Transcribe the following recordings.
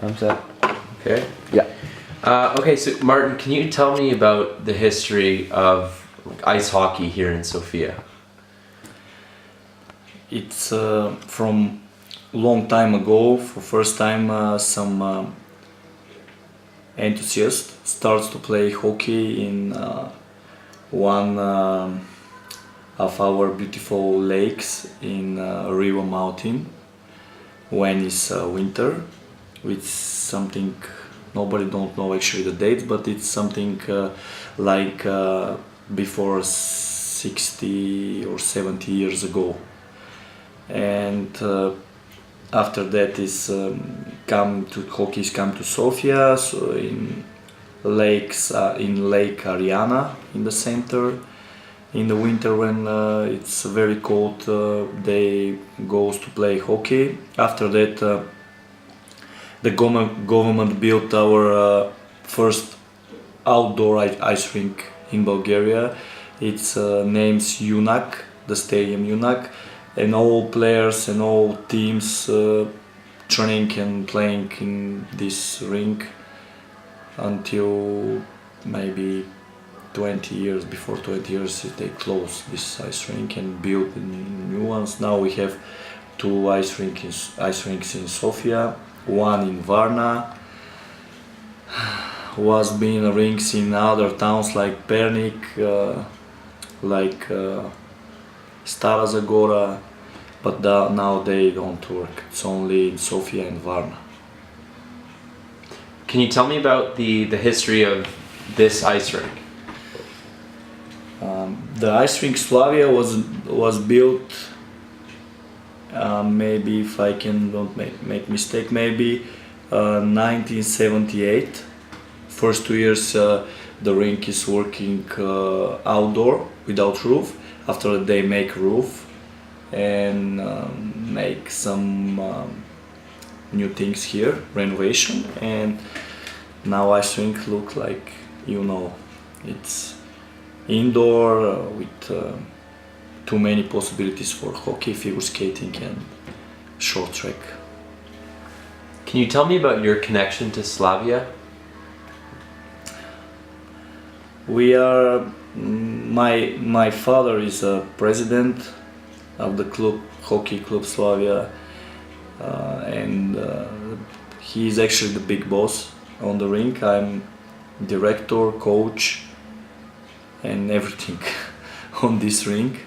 Thumbs up. Okay. Yeah. Okay, so Martin, can you tell me about the history of ice hockey here in Sofia? It's from long time ago. For first time, some enthusiast starts to play hockey in one of our beautiful lakes in Riva Mountain when it's winter. It's something nobody don't know actually the dates, but it's something like before 60 or 70 years ago. And after that is hockey's come to Sofia, so in lakes in Lake Ariana in the center. In the winter when it's very cold, they goes to play hockey. After that, the government built our first outdoor ice rink in Bulgaria. It's names Yunak, the stadium Yunak, and all players and all teams training and playing in this rink until maybe 20 years. Before 20 years they closed this ice rink and built new ones. Now we have two ice rinks in Sofia, one in Varna. Was been rinks in other towns like Pernik, like Stara Zagora, but now they don't work. It's only in Sofia and Varna. Can you tell me about the history of this ice rink? The ice rink Slavia was built maybe, if I can don't make mistake, maybe 1978. First 2 years the rink is working outdoor without roof. After that they make roof and make some new things here, renovation, and now ice rink look like, it's indoor with too many possibilities for hockey, figure skating and short track. Can you tell me about your connection to Slavia? We are, my father is a president of the club, hockey club Slavia, and he is actually the big boss on the rink. I'm director, coach, and everything on this rink.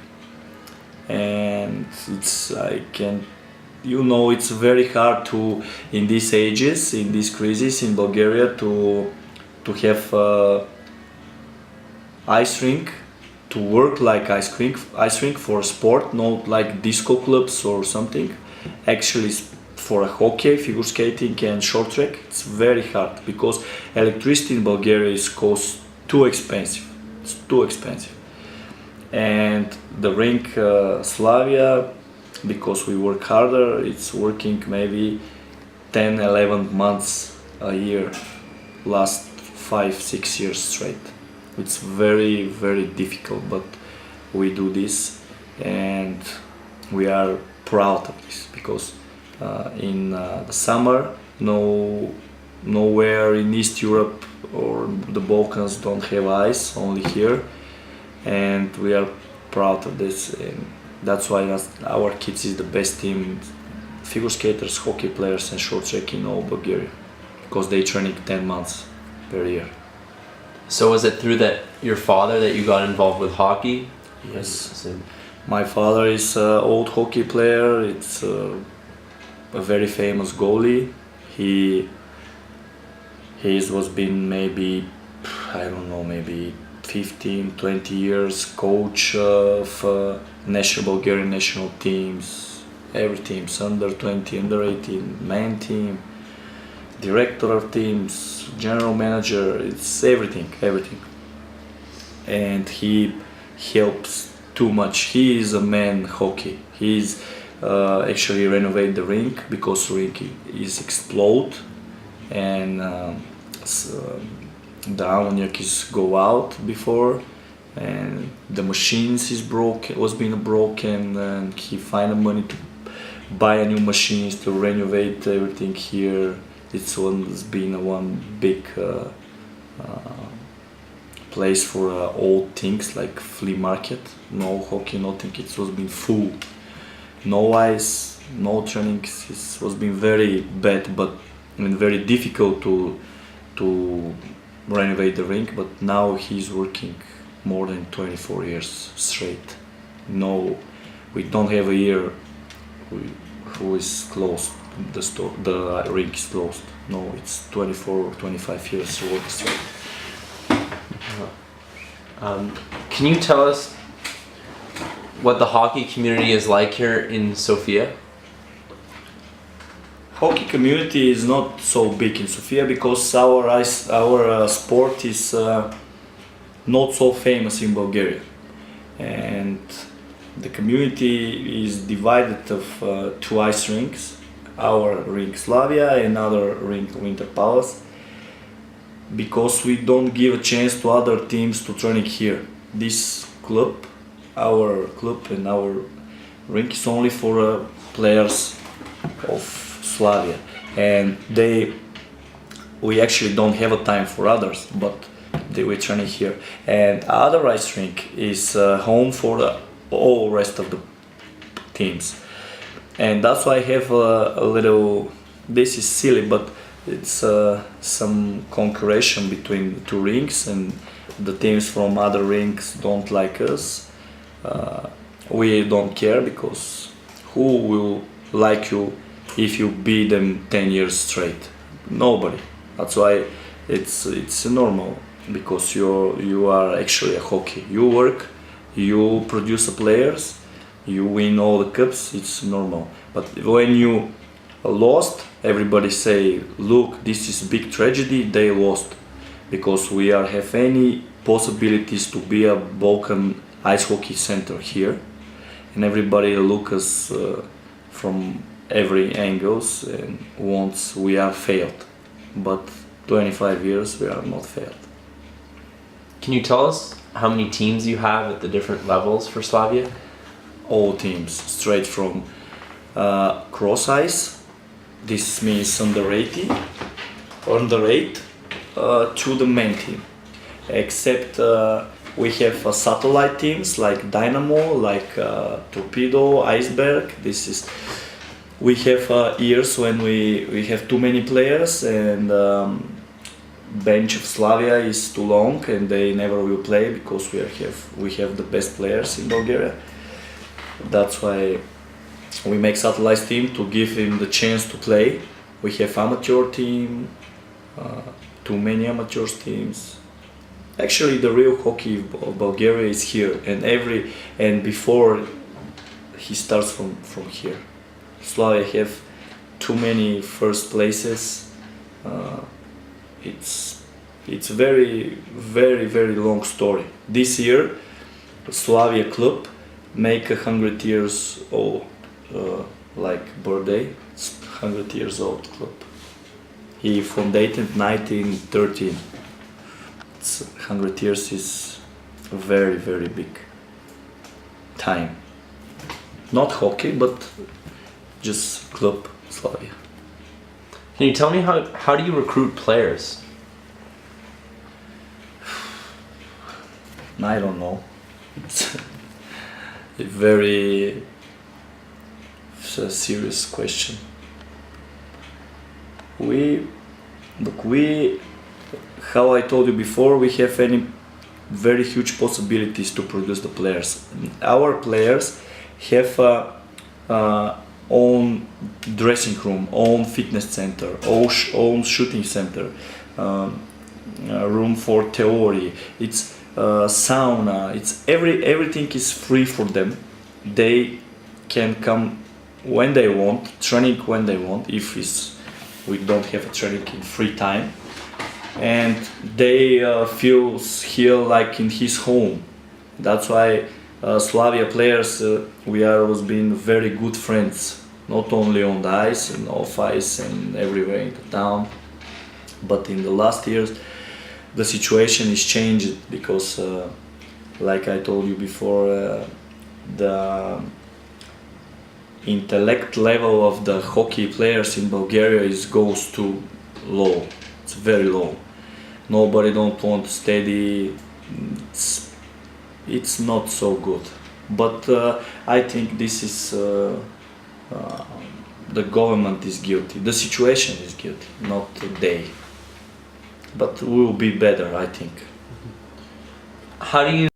And it's it's very hard to, in these ages, in these crises in Bulgaria, to have ice rink, to work like ice rink for sport, not like disco clubs or something. Actually, for a hockey, figure skating and short track, it's very hard because electricity in Bulgaria is too expensive. It's too expensive. And the rink Slavia, because we work harder, it's working maybe 10-11 months a year, last 5-6 years straight. It's very, very difficult, but we do this and we are proud of this because in the summer, nowhere in East Europe or the Balkans don't have ice, only here, and we are proud of this, and that's why our kids is the best team, figure skaters, hockey players and short track in all Bulgaria, because they training 10 months per year. So was it through your father that you got involved with hockey? Yes. My father is an old hockey player. It's a very famous goalie. He was been maybe, I don't know, maybe 15-20 years coach of Bulgarian national teams, every teams, under 20, under 18, man team, director of teams, general manager, it's everything. And he helps too much. He is a man hockey. He's actually renovate the rink because rink is explode and the ammoniac is go out before, and the machines was being broken, and he find the money to buy a new machines to renovate everything here. It's been one big place for old things like flea market. No hockey, nothing. It was been full. No ice, no trainings. It was been very bad, but very difficult to renovate the rink. But now he's working more than 24 years straight. No, we don't have a year who is closed. The rink is closed. No, it's 24 or 25 years work straight. Can you tell us what the hockey community is like here in Sofia? Hockey community is not so big in Sofia because our sport is not so famous in Bulgaria, and the community is divided of two ice rinks. Our rink Slavia and another rink Winter Palace, because we don't give a chance to other teams to training here. This club, our club and our rink is only for players of Slavia, and we actually don't have a time for others, but we training here. And other ice rink is home for all rest of the teams, and that's why I have a little. This is silly, but it's some concurrence between the two rinks, and the teams from other rinks don't like us. We don't care, because who will like you if you beat them 10 years straight? Nobody. That's why it's normal, because you are actually a hockey. You work, you produce the players, you win all the cups. It's normal. But when you lost, everybody say, look, this is big tragedy, they lost, because we have any possibilities to be a Balkan ice hockey center here, and everybody look us from every angles and wants we are failed, but 25 years we are not failed. Can you tell us how many teams you have at the different levels for Slavia? All teams, straight from cross ice, this means under 8 to the main team, except we have satellite teams like Dynamo, like Torpedo, Iceberg. We have years when we have too many players, and bench of Slavia is too long and they never will play, because we have the best players in Bulgaria. That's why we make satellite team to give him the chance to play. We have amateur team, too many amateur teams. Actually, the real hockey of Bulgaria is here, and before he starts from here. Slavia have too many first places. It's very, very, very long story. This year, Slavia club make 100 years old, like birthday. It's 100 years old club. He founded in 1913. It's 100 years is a very, very big time. Not hockey, but just club Slavia. Can you tell me how do you recruit players? I don't know. It's a very serious question. How I told you before, we have any very huge possibilities to produce the players. Our players have own dressing room, own fitness center, own shooting center, room for theory. It's sauna. It's everything is free for them. They can come when they want, training when they want. If we don't have a training in free time, and they feel here like in his home. That's why Slavia players, we are always been very good friends, not only on the ice and off ice and everywhere in the town, but in the last years the situation is changed, because like I told you before, the intellect level of the hockey players in Bulgaria goes to low. It's very low. Nobody don't want steady. It's not so good. But I think this is the government is guilty. The situation is guilty, not they. But we will be better, I think. How do you